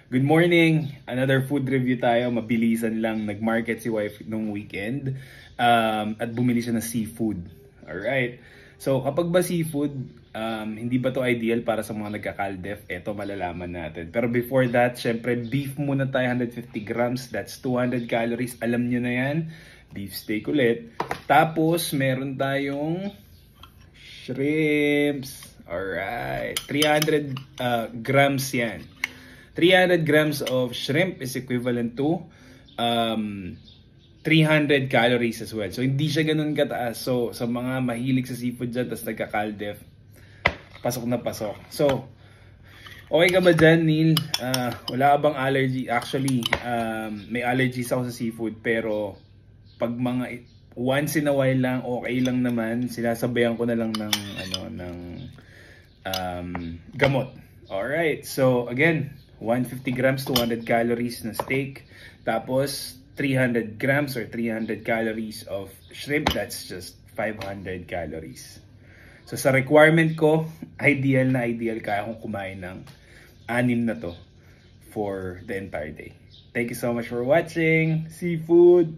Good morning! Another food review tayo. Mabilisan lang. Nag-market si wife nung weekend. At bumili siya ng seafood. Alright. So kapag ba seafood, hindi ba to ideal para sa mga nagka-caldef? Ito malalaman natin. Pero before that, syempre beef muna tayo. 150 grams. That's 200 calories. Alam nyo na yan. Beef steak ulit. Tapos meron tayong shrimps. Alright. 300 grams yan. 300 grams of shrimp is equivalent to 300 calories as well. So, hindi siya ganun kataas. So, sa mga mahilig sa seafood dyan, tapos nagka-caldef, pasok na pasok. So, okay ka ba dyan, Neil? Wala ka bang allergy? Actually, may allergies ako sa seafood, pero pag mga once in a while lang, okay lang naman. Sinasabayan ko na lang ng, gamot. Alright, so again, 150 grams, 200 calories na steak. Tapos, 300 grams or 300 calories of shrimp. That's just 500 calories. So, sa requirement ko, ideal kaya kong kumain ng 6 na to for the entire day. Thank you so much for watching. Seafood!